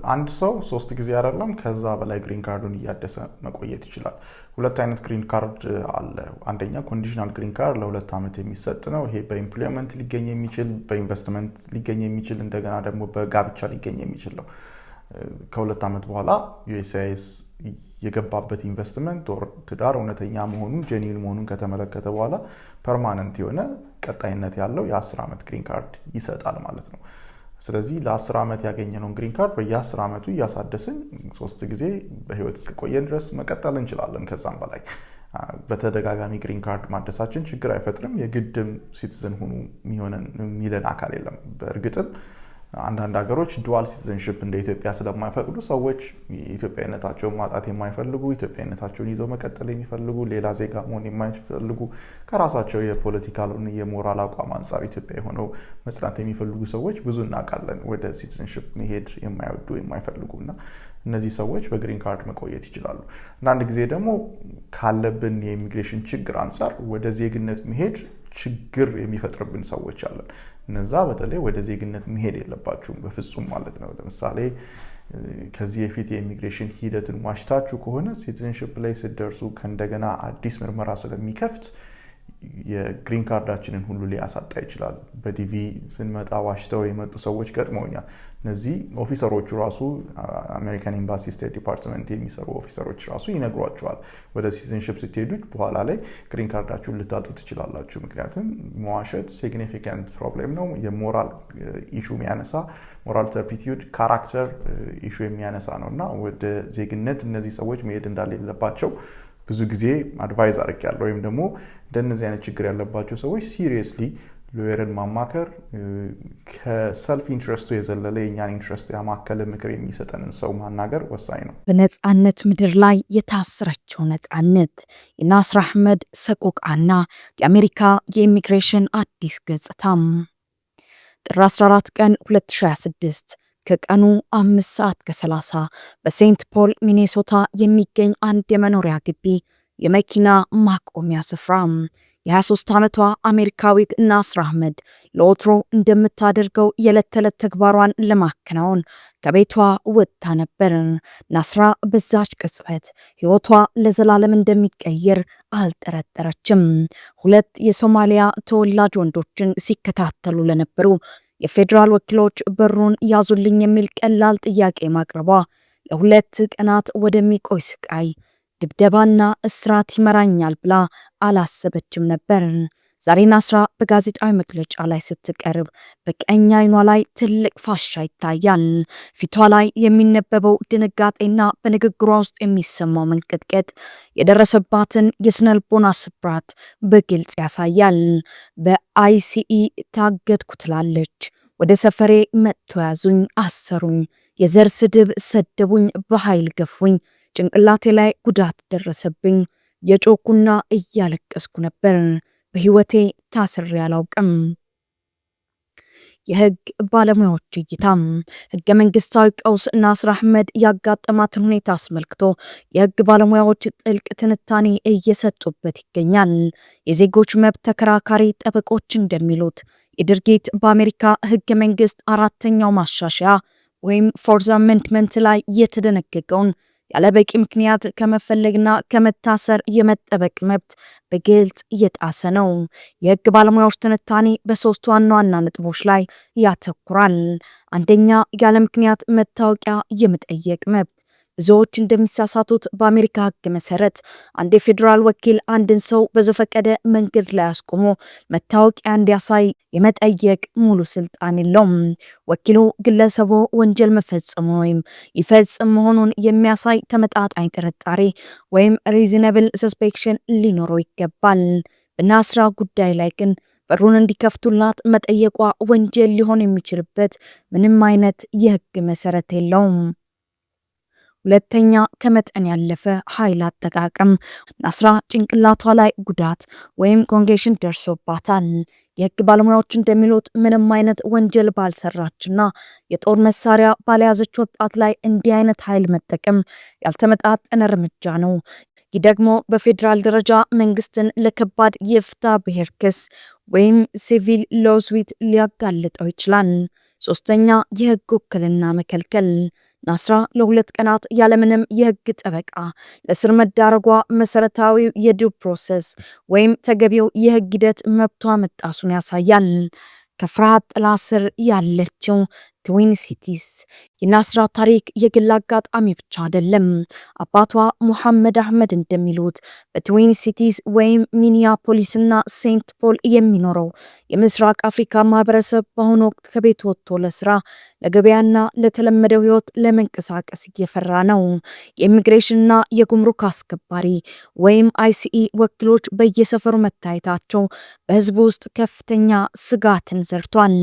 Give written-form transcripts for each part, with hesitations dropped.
አንድ ሰው 3 ጊዜ አይደለም ከዛ በላይ ግሪን ካርዱን እያደሰ መቆየት ይችላል። ሁለት አይነት ግሪን ካርድ አለ። አንደኛ ኮንዲሽናል ግሪን ካርድ ለ2 ዓመት የሚሰጥ ነው። ይሄ በኢምፕሎይመንት ሊገኝ የሚችል፣ በኢንቨስትመንት ሊገኝ የሚችል፣ እንደገና ደግሞ በጋብቻ ሊገኝ የሚችል ነው። ከ2 ዓመት በኋላ ዩኤስሲአይኤስ የገባበት ኢንቨስትመንት ወር ትዳር እውነተኛ መሆኑን ጄኒን መሆኑን ከተመለከተ በኋላ ፐርማነንት የሆነ ቀጣይነት ያለው የ10 ዓመት ግሪን ካርድ ይሰጣል ማለት ነው። ስለዚህ ለ10 ዓመት ያገኘነውን ግሪን ካርድ በየ10 ዓመቱ እያሳደስን 3 ጊዜ በህይወት እስከቆየን ድረስ መቀጠል እንችላለን። ከዛም በላይ በተደጋጋሚ ግሪን ካርድ ማደሳችን ችግር አይፈጥርም። የግድም ሲቲዝን ሁኑ የሚለን አካል የለም። በእርግጥም አንዳንድ ሀገሮች ዱዋል ሲቲዝንሺፕ እንደ ኢትዮጵያ ስለማይፈቅዱ ሰዎች ኢትዮጵያዊነታቸውን ማጣት የማይፈልጉ፣ ኢትዮጵያዊነታቸውን ይዘው መቀጠል የሚፈልጉ፣ ሌላ ዜጋ መሆን የማይፈልጉ፣ ከራሳቸው የፖለቲካልና የሞራል አቋም አንጻር ኢትዮጵያዊ ሆነው መጽናት የሚፈልጉ ሰዎች ብዙ እናውቃለን። ወደ ሲቲዝንሺፕ መሄድ የማይወዱ የማይፈልጉና እነዚህ ሰዎች በግሪን ካርድ መቆየት ይችላሉ። አንዳንድ ጊዜ ደግሞ ካለብን የኢሚግሬሽን ችግር አንጻር ወደ ዜግነት መሄድ ችግር የሚፈጥርብን ሰዎች አለን። እነዛ በተለይ ወደ ዜግነት መሄድ የለባችሁም በፍጹም ማለት ነው። ለምሳሌ ከዚህ በፊት የኢሚግሬሽን ሂደትን ዋሽታችሁ ከሆነ ሲቲዝንሺፕ ላይ ስትደርሱ ከእንደገና አዲስ ምርመራ ስለሚከፍት የግሪን ካርዳችንን ሁሉ ሊያሳጣ ይችላል። በዲቪ ስንመጣ ዋሽተው የመጡ ሰዎች ገጥመውኛል። እነዚህ ኦፊሰሮቹ ራሱ አሜሪካን ኤምባሲ ስቴት ዲፓርትመንት የሚሰሩ ኦፊሰሮች ራሱ ይነግሯቸዋል። ወደ ሲቲዝንሺፕ ስትሄዱ በኋላ ላይ ግሪን ካርዳችሁን ልታጡ ትችላላችሁ። ምክንያቱም መዋሸት ሲግኒፊካንት ፕሮብሌም ነው። የሞራል ኢሹ የሚያነሳ ሞራል ተርፒቲዩድ ካራክተር ኢሹ የሚያነሳ ነው እና ወደ ዜግነት እነዚህ ሰዎች መሄድ እንዳሌለባቸው ብዙ ጊዜ አድቫይዝ አድርጌያለሁ። ወይም ደግሞ እንደነዚህ አይነት ችግር ያለባቸው ሰዎች ሲሪየስሊ ሎየርን ማማከር፣ ከሰልፍ ኢንትረስቱ የዘለለ የኛን ኢንትረስት ያማከለ ምክር የሚሰጠንን ሰው ማናገር ወሳኝ ነው። በነጻነት ምድር ላይ የታሰረችው ነጻነት፣ የናስር አህመድ ሰቆቃና የአሜሪካ የኢሚግሬሽን አዲስ ገጽታም። ጥር 14 ቀን 2026 ከቀኑ 5:30 በሴንት ፖል ሚኔሶታ የሚገኝ አንድ የመኖሪያ ግቢ የመኪና ማቆሚያ ስፍራ። የ23 ዓመቷ አሜሪካዊት ናስር አህመድ ለወትሮ እንደምታደርገው የዕለት ተዕለት ተግባሯን ለማከናወን ከቤቷ ወጥታ ነበር። ናስራ በዛች ቅጽበት ህይወቷ ለዘላለም እንደሚቀየር አልጠረጠረችም። 2 የሶማሊያ ተወላጅ ወንዶችን ሲከታተሉ ለነበሩ የፌዴራል ወኪሎች በሩን ያዙልኝ የሚል ቀላል ጥያቄ ማቅረቧ ለ2 ቀናት ወደሚቆይ ስቃይ፣ ድብደባና እስራት ይመራኛል ብላ አላሰበችም ነበር። ዛሬ ናስራ በጋዜጣዊ መግለጫ ላይ ስትቀርብ በቀኝ አይኗ ላይ ትልቅ ፋሻ ይታያል። ፊቷ ላይ የሚነበበው ድንጋጤና በንግግሯ ውስጥ የሚሰማው መንቀጥቀጥ የደረሰባትን የስነልቦና ስብራት በግልጽ ያሳያል። በአይሲኢ ታገትኩ ትላለች። ወደ ሰፈሬ መጥተው ያዙኝ፣ አሰሩኝ፣ የዘር ስድብ ሰደቡኝ፣ በኃይል ገፉኝ፣ ጭንቅላቴ ላይ ጉዳት ደረሰብኝ፣ የጮኩና እያለቀስኩ ነበር። በህይወቴ ታስሬ አላውቅም። የህግ ባለሙያዎች እይታም ህገ መንግስታዊ ቀውስ ናስር አህመድ ያጋጠማትን ሁኔታ አስመልክቶ የህግ ባለሙያዎች ጥልቅ ትንታኔ እየሰጡበት ይገኛል። የዜጎች መብት ተከራካሪ ጠበቆች እንደሚሉት የድርጊት በአሜሪካ ህገ መንግስት 4ኛው ማሻሻያ ወይም ፎርዝ አሜንድመንት ላይ የተደነገገውን ያለበቂ ምክንያት ከመፈለግና ከመታሰር የመጠበቅ መብት በግልጽ እየጣሰ ነው። የህግ ባለሙያዎች ትንታኔ በ3 ዋና ዋና ነጥቦች ላይ ያተኩራል። አንደኛ፣ ያለ ምክንያት መታወቂያ የመጠየቅ መብት። ብዙዎች እንደሚሳሳቱት በአሜሪካ ህግ መሰረት አንድ የፌዴራል ወኪል አንድን ሰው በዘፈቀደ መንገድ ላይ አስቆሞ መታወቂያ እንዲያሳይ የመጠየቅ ሙሉ ስልጣን የለውም። ወኪሉ ግለሰቡ ወንጀል መፈጸሙ ወይም ይፈጽም መሆኑን የሚያሳይ ተመጣጣኝ ጥርጣሬ ወይም ሪዝነብል ሰስፔክሽን ሊኖረው ይገባል። በናስራ ጉዳይ ላይ ግን በሩን እንዲከፍቱላት መጠየቋ ወንጀል ሊሆን የሚችልበት ምንም አይነት የህግ መሰረት የለውም። ሁለተኛ፣ ከመጠን ያለፈ ኃይል አጠቃቀም። ናስራ ጭንቅላቷ ላይ ጉዳት ወይም ኮንጌሽን ደርሶባታል። የህግ ባለሙያዎች እንደሚሉት ምንም አይነት ወንጀል ባልሰራችና የጦር መሳሪያ ባልያዘች ወጣት ላይ እንዲህ አይነት ኃይል መጠቀም ያልተመጣጠነ እርምጃ ነው። ይህ ደግሞ በፌዴራል ደረጃ መንግስትን ለከባድ የፍትሐ ብሔር ክስ ወይም ሲቪል ሎስዊት ሊያጋልጠው ይችላል። ሶስተኛ፣ የህግ ውክልና መከልከል። ናስራ ለሁለት ቀናት ያለምንም የህግ ጠበቃ ለእስር መዳረጓ መሰረታዊው የዲው ፕሮሰስ ወይም ተገቢው የህግ ሂደት መብቷ መጣሱን ያሳያል። ከፍርሃት ጥላ ስር ያለችው ትዊን ሲቲስ የናስራ ታሪክ የግል አጋጣሚ ብቻ አይደለም። አባቷ ሙሐመድ አህመድ እንደሚሉት በትዊን ሲቲስ ወይም ሚኒያፖሊስና ሴንት ፖል የሚኖረው የምስራቅ አፍሪካ ማህበረሰብ በአሁኑ ወቅት ከቤት ወጥቶ ለስራ ለገበያና ለተለመደው ህይወት ለመንቀሳቀስ እየፈራ ነው። የኢሚግሬሽንና የጉምሩክ አስከባሪ ወይም አይሲኢ ወኪሎች በየሰፈሩ መታየታቸው በህዝቡ ውስጥ ከፍተኛ ስጋትን ዘርቷል።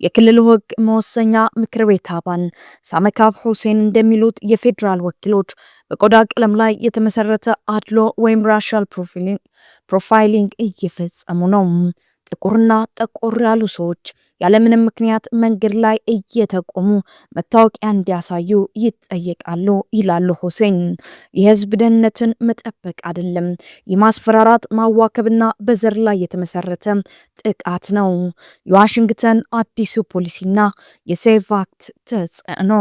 የክልሉ ህግ መወሰኛ ምክር ቤት አባል ሳመካብ ሁሴን እንደሚሉት የፌዴራል ወኪሎች በቆዳ ቀለም ላይ የተመሰረተ አድሎ ወይም ራሻል ፕሮፋይሊንግ እየፈጸሙ ነው። ጥቁርና ጠቆር ያሉ ሰዎች ያለምንም ምክንያት መንገድ ላይ እየተቆሙ መታወቂያ እንዲያሳዩ ይጠየቃሉ ይላሉ ሁሴን። የህዝብ ደህንነትን መጠበቅ አይደለም፣ የማስፈራራት ማዋከብና በዘር ላይ የተመሰረተ ጥቃት ነው። የዋሽንግተን አዲሱ ፖሊሲና የሴቭ አክት ተጽዕኖ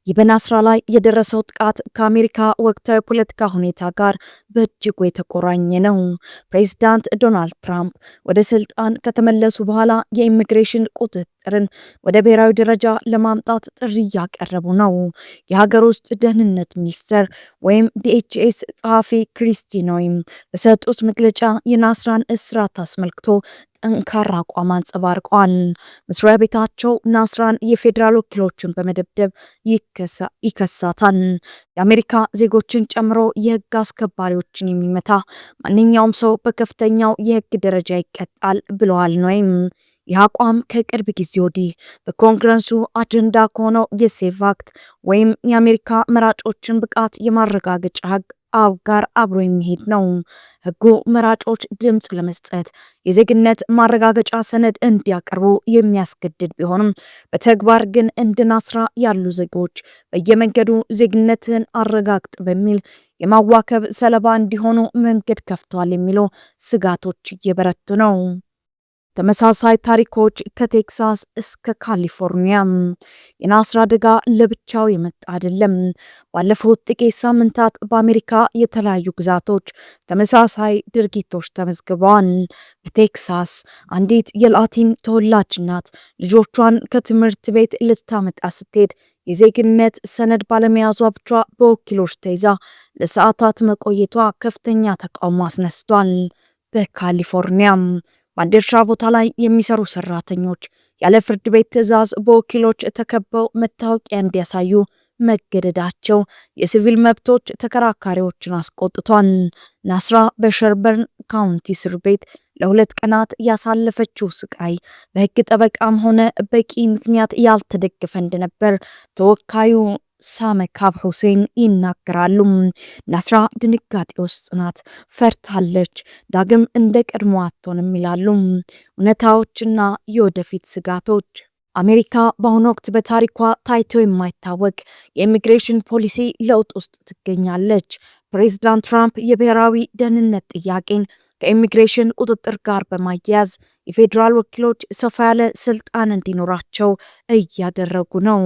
በናስራ ላይ የደረሰው ጥቃት ከአሜሪካ ወቅታዊ ፖለቲካ ሁኔታ ጋር በእጅጉ የተቆራኘ ነው። ፕሬዚዳንት ዶናልድ ትራምፕ ወደ ስልጣን ከተመለሱ በኋላ የኢሚግሬሽን ቁጥጥርን ወደ ብሔራዊ ደረጃ ለማምጣት ጥሪ እያቀረቡ ነው። የሀገር ውስጥ ደህንነት ሚኒስቴር ወይም ዲኤችኤስ ጸሐፊ ክሪስቲ ኖይም በሰጡት መግለጫ የናስራን እስራት አስመልክቶ ጠንካራ አቋም አንጸባርቀዋል። መስሪያ ቤታቸው ናስራን የፌዴራል ወኪሎችን በመደብደብ ይከሳታል። የአሜሪካ ዜጎችን ጨምሮ የህግ አስከባሪዎችን የሚመታ ማንኛውም ሰው በከፍተኛው የህግ ደረጃ ይቀጣል ብለዋል። ወይም ይህ አቋም ከቅርብ ጊዜ ወዲህ በኮንግረሱ አጀንዳ ከሆነው የሴቭ አክት ወይም የአሜሪካ መራጮችን ብቃት የማረጋገጫ ህግ ጋር አብሮ የሚሄድ ነው። ህጉ መራጮች ድምጽ ለመስጠት የዜግነት ማረጋገጫ ሰነድ እንዲያቀርቡ የሚያስገድድ ቢሆንም በተግባር ግን እንደ ናስራ ያሉ ዜጎች በየመንገዱ ዜግነትን አረጋግጥ በሚል የማዋከብ ሰለባ እንዲሆኑ መንገድ ከፍተዋል የሚሉ ስጋቶች እየበረቱ ነው። ተመሳሳይ ታሪኮች ከቴክሳስ እስከ ካሊፎርኒያ። የናስራ አደጋ ለብቻው የመጣ አይደለም። ባለፉት ጥቂት ሳምንታት በአሜሪካ የተለያዩ ግዛቶች ተመሳሳይ ድርጊቶች ተመዝግበዋል። በቴክሳስ አንዲት የላቲን ተወላጅ እናት ልጆቿን ከትምህርት ቤት ልታመጣ ስትሄድ የዜግነት ሰነድ ባለመያዟ ብቻ በወኪሎች ተይዛ ለሰዓታት መቆየቷ ከፍተኛ ተቃውሞ አስነስቷል። በካሊፎርኒያም በአንድ እርሻ ቦታ ላይ የሚሰሩ ሰራተኞች ያለ ፍርድ ቤት ትዕዛዝ በወኪሎች ተከበው መታወቂያ እንዲያሳዩ መገደዳቸው የሲቪል መብቶች ተከራካሪዎችን አስቆጥቷል። ናስራ በሸርበርን ካውንቲ እስር ቤት ለ2 ቀናት ያሳለፈችው ስቃይ በህግ ጠበቃም ሆነ በቂ ምክንያት ያልተደገፈ እንደነበር ተወካዩ ሳመካብ ሁሴን ይናገራሉ። ናስራ ድንጋጤ ውስጥ ናት፣ ፈርታለች፣ ዳግም እንደ ቀድሞ አትሆንም ይላሉ። እውነታዎችና የወደፊት ስጋቶች አሜሪካ በአሁኑ ወቅት በታሪኳ ታይቶ የማይታወቅ የኢሚግሬሽን ፖሊሲ ለውጥ ውስጥ ትገኛለች። ፕሬዚዳንት ትራምፕ የብሔራዊ ደህንነት ጥያቄን ከኢሚግሬሽን ቁጥጥር ጋር በማያያዝ የፌዴራል ወኪሎች ሰፋ ያለ ስልጣን እንዲኖራቸው እያደረጉ ነው።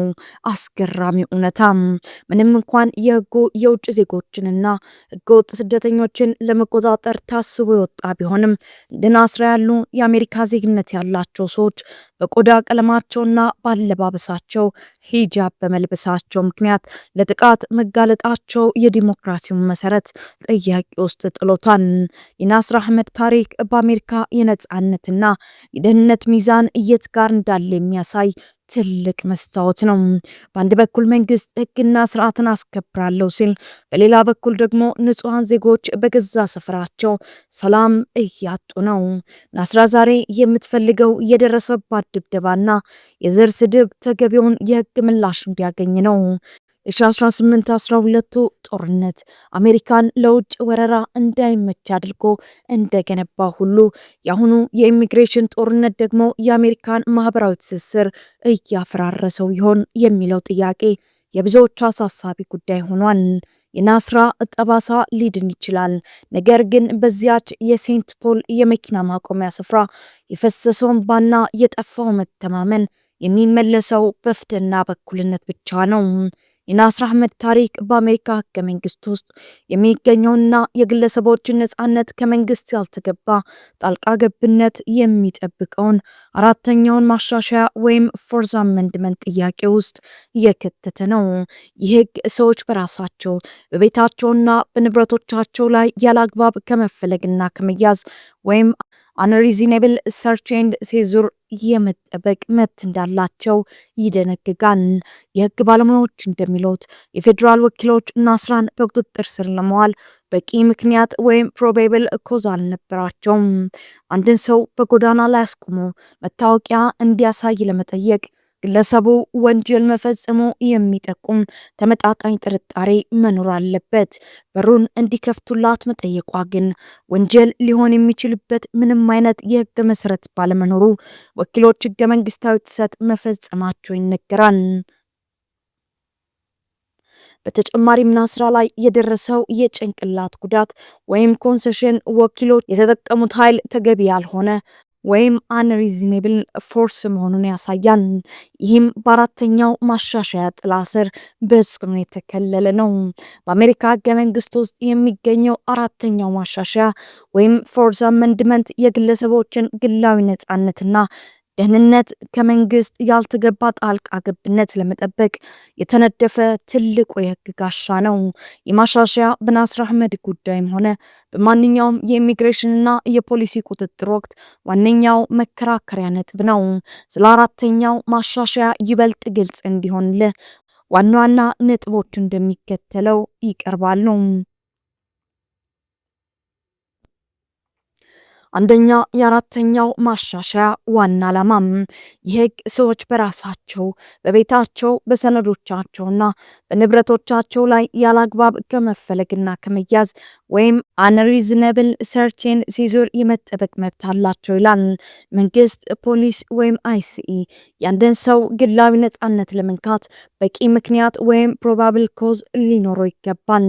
አስገራሚ እውነታም ምንም እንኳን የህጉ የውጭ ዜጎችንና ህገወጥ ስደተኞችን ለመቆጣጠር ታስቦ የወጣ ቢሆንም እንደ ናስራ ያሉ የአሜሪካ ዜግነት ያላቸው ሰዎች በቆዳ ቀለማቸውና ባለባበሳቸው ሂጃብ በመልበሳቸው ምክንያት ለጥቃት መጋለጣቸው የዲሞክራሲውን መሰረት ጥያቄ ውስጥ ጥሎታል። የናስራ አህመድ ታሪክ በአሜሪካ የነጻነትና የደህንነት ሚዛን የት ጋር እንዳለ የሚያሳይ ትልቅ መስታወት ነው። በአንድ በኩል መንግስት ህግና ስርዓትን አስከብራለሁ ሲል፣ በሌላ በኩል ደግሞ ንጹሃን ዜጎች በገዛ ስፍራቸው ሰላም እያጡ ነው። ናስራ ዛሬ የምትፈልገው የደረሰባት ድብደባና የዘር ስድብ ተገቢውን የህግ ምላሽ እንዲያገኝ ነው። የ1812ቱ ጦርነት አሜሪካን ለውጭ ወረራ እንዳይመች አድርጎ እንደገነባ ሁሉ የአሁኑ የኢሚግሬሽን ጦርነት ደግሞ የአሜሪካን ማህበራዊ ትስስር እያፈራረሰው ይሆን የሚለው ጥያቄ የብዙዎች አሳሳቢ ጉዳይ ሆኗል። የናስራ ጠባሳ ሊድን ይችላል። ነገር ግን በዚያች የሴንት ፖል የመኪና ማቆሚያ ስፍራ የፈሰሰው እንባና የጠፋው መተማመን የሚመለሰው በፍትህና በእኩልነት ብቻ ነው። የናስር አህመድ ታሪክ በአሜሪካ ህገ መንግስት ውስጥ የሚገኘውና የግለሰቦችን ነጻነት ከመንግስት ያልተገባ ጣልቃ ገብነት የሚጠብቀውን አራተኛውን ማሻሻያ ወይም ፎርዝ አሜንድመንት ጥያቄ ውስጥ እየከተተ ነው። ይህ ህግ ሰዎች በራሳቸው በቤታቸውና በንብረቶቻቸው ላይ ያለአግባብ ከመፈለግና ከመያዝ ወይም አንሪዝኔብል ሰርች ኤንድ ሴዙር የመጠበቅ መብት እንዳላቸው ይደነግጋል። የህግ ባለሙያዎች እንደሚሉት የፌዴራል ወኪሎች ናስራን በቁጥጥር ስር ለመዋል በቂ ምክንያት ወይም ፕሮቤብል ኮዝ አልነበራቸውም። አንድን ሰው በጎዳና ላይ አስቆሞ መታወቂያ እንዲያሳይ ለመጠየቅ ግለሰቡ ወንጀል መፈጸሙ የሚጠቁም ተመጣጣኝ ጥርጣሬ መኖር አለበት። በሩን እንዲከፍቱላት መጠየቋ ግን ወንጀል ሊሆን የሚችልበት ምንም አይነት የህግ መሰረት ባለመኖሩ ወኪሎች ህገ መንግስታዊ ጥሰት መፈጸማቸው ይነገራል። በተጨማሪም ናስራ ላይ የደረሰው የጭንቅላት ጉዳት ወይም ኮንሰሽን ወኪሎች የተጠቀሙት ኃይል ተገቢ ያልሆነ ወይም አንሪዝኔብል ፎርስ መሆኑን ያሳያል። ይህም በአራተኛው ማሻሻያ ጥላ ስር በጽኑ የተከለለ ነው። በአሜሪካ ህገ መንግስት ውስጥ የሚገኘው አራተኛው ማሻሻያ ወይም ፎርዝ አሜንድመንት የግለሰቦችን ግላዊ ነጻነትና ደህንነት ከመንግስት ያልተገባ ጣልቃ ገብነት ለመጠበቅ የተነደፈ ትልቁ የህግ ጋሻ ነው። የማሻሻያ በናስር አህመድ ጉዳይም ሆነ በማንኛውም የኢሚግሬሽንና የፖሊሲ ቁጥጥር ወቅት ዋነኛው መከራከሪያ ነጥብ ነው። ስለ አራተኛው ማሻሻያ ይበልጥ ግልጽ እንዲሆንልህ ዋና ዋና ነጥቦች እንደሚከተለው ይቀርባሉ። አንደኛ፣ የአራተኛው ማሻሻያ ዋና ዓላማ የህግ ሰዎች በራሳቸው በቤታቸው በሰነዶቻቸውና በንብረቶቻቸው ላይ ያላግባብ ከመፈለግና ከመያዝ ወይም አንሪዝነብል ሰርችን ሲዞር የመጠበቅ መብት አላቸው ይላል። መንግስት፣ ፖሊስ ወይም አይሲኢ ያንድን ሰው ግላዊ ነጻነት ለመንካት በቂ ምክንያት ወይም ፕሮባብል ኮዝ ሊኖረው ይገባል።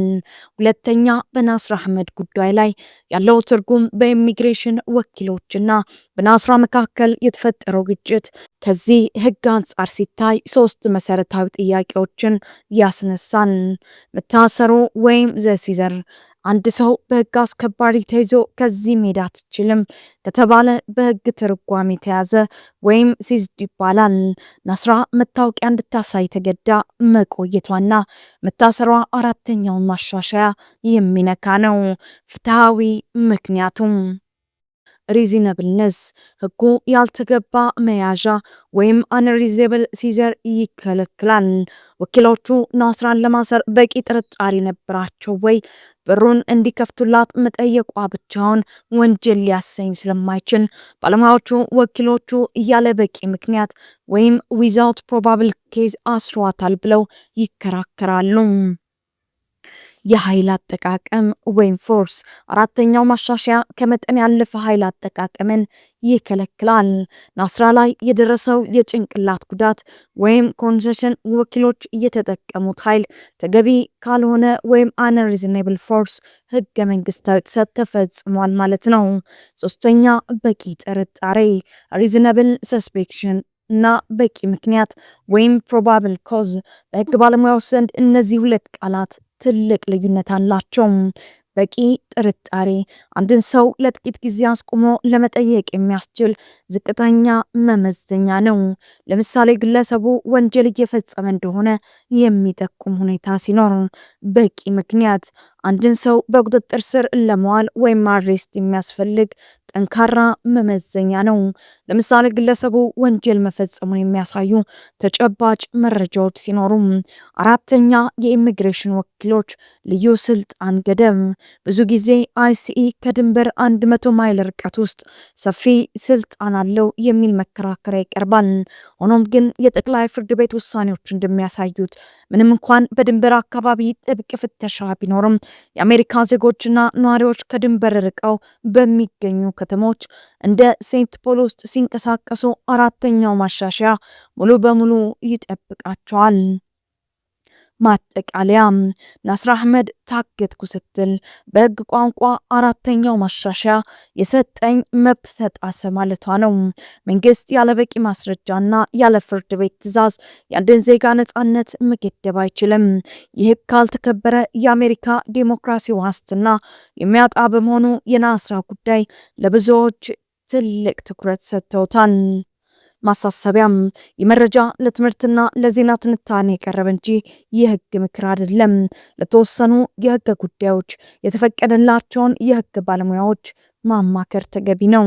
ሁለተኛ፣ በናስር አህመድ ጉዳይ ላይ ያለው ትርጉም በኢሚግሬሽን ወኪሎችና በናስራ መካከል የተፈጠረው ግጭት ከዚህ ህግ አንጻር ሲታይ ሶስት መሰረታዊ ጥያቄዎችን ያስነሳል። መታሰሩ ወይም ዘሲዘር አንድ ሰው በህግ አስከባሪ ተይዞ ከዚህ መሄድ አትችልም ከተባለ በህግ ትርጓሜ ተያዘ ወይም ሲዝድ ይባላል። ናስራ መታወቂያ እንድታሳይ ተገዳ መቆየቷና መታሰሯ አራተኛውን ማሻሻያ የሚነካ ነው። ፍትሃዊ ምክንያቱም ሪዝነብልነስ ህጉ ያልተገባ መያዣ ወይም አንሪዝብል ሲዘር ይከለክላል። ወኪሎቹ ናስራን ለማሰር በቂ ጥርጣሬ ነበራቸው ወይ? በሩን እንዲከፍቱላት መጠየቋ ብቻውን ወንጀል ሊያሰኝ ስለማይችል ባለሙያዎቹ ወኪሎቹ እያለ በቂ ምክንያት ወይም ዊዛውት ፕሮባብል ኬዝ አስሯታል ብለው ይከራከራሉ። የኃይል አጠቃቀም ወይም ፎርስ አራተኛው ማሻሻያ ከመጠን ያለፈ ኃይል አጠቃቀምን ይከለክላል። ናስራ ላይ የደረሰው የጭንቅላት ጉዳት ወይም ኮንሰሽን ወኪሎች እየተጠቀሙት ኃይል ተገቢ ካልሆነ ወይም አንሪዝኔብል ፎርስ ህገ መንግስታዊ ጥሰት ተፈጽሟል ማለት ነው። ሶስተኛ፣ በቂ ጥርጣሬ ሪዝነብል ሰስፔክሽን እና በቂ ምክንያት ወይም ፕሮባብል ኮዝ በህግ ባለሙያዎች ዘንድ እነዚህ ሁለት ቃላት ትልቅ ልዩነት አላቸው። በቂ ጥርጣሬ አንድን ሰው ለጥቂት ጊዜ አስቆሞ ለመጠየቅ የሚያስችል ዝቅተኛ መመዘኛ ነው። ለምሳሌ ግለሰቡ ወንጀል እየፈጸመ እንደሆነ የሚጠቁም ሁኔታ ሲኖር። በቂ ምክንያት አንድን ሰው በቁጥጥር ስር ለመዋል ወይም አሬስት የሚያስፈልግ ጠንካራ መመዘኛ ነው። ለምሳሌ ግለሰቡ ወንጀል መፈጸሙን የሚያሳዩ ተጨባጭ መረጃዎች ሲኖሩ። አራተኛ፣ የኢሚግሬሽን ወኪሎች ልዩ ስልጣን ገደብ። ብዙ ጊዜ አይሲኢ ከድንበር 100 ማይል ርቀት ውስጥ ሰፊ ስልጣን አለው የሚል መከራከሪያ ይቀርባል። ሆኖም ግን የጠቅላይ ፍርድ ቤት ውሳኔዎች እንደሚያሳዩት ምንም እንኳን በድንበር አካባቢ ጥብቅ ፍተሻ ቢኖርም የአሜሪካ ዜጎችና ነዋሪዎች ከድንበር ርቀው በሚገኙ ከተሞች እንደ ሴንት ፖል ውስጥ ሲንቀሳቀሱ አራተኛው ማሻሻያ ሙሉ በሙሉ ይጠብቃቸዋል። ማጠቃለያ ናስር አህመድ ታገትኩ ስትል በህግ ቋንቋ አራተኛው ማሻሻያ የሰጠኝ መብት ተጣሰ ማለቷ ነው። መንግስት ያለበቂ ማስረጃና ያለ ፍርድ ቤት ትዕዛዝ የአንድን ዜጋ ነጻነት መገደብ አይችልም። ይህ ካልተከበረ የአሜሪካ ዲሞክራሲ ዋስትና የሚያጣ በመሆኑ የናስራ ጉዳይ ለብዙዎች ትልቅ ትኩረት ሰጥተውታል። ማሳሰቢያም የመረጃ ለትምህርትና ለዜና ትንታኔ የቀረበ እንጂ የህግ ምክር አይደለም። ለተወሰኑ የህግ ጉዳዮች የተፈቀደላቸውን የህግ ባለሙያዎች ማማከር ተገቢ ነው።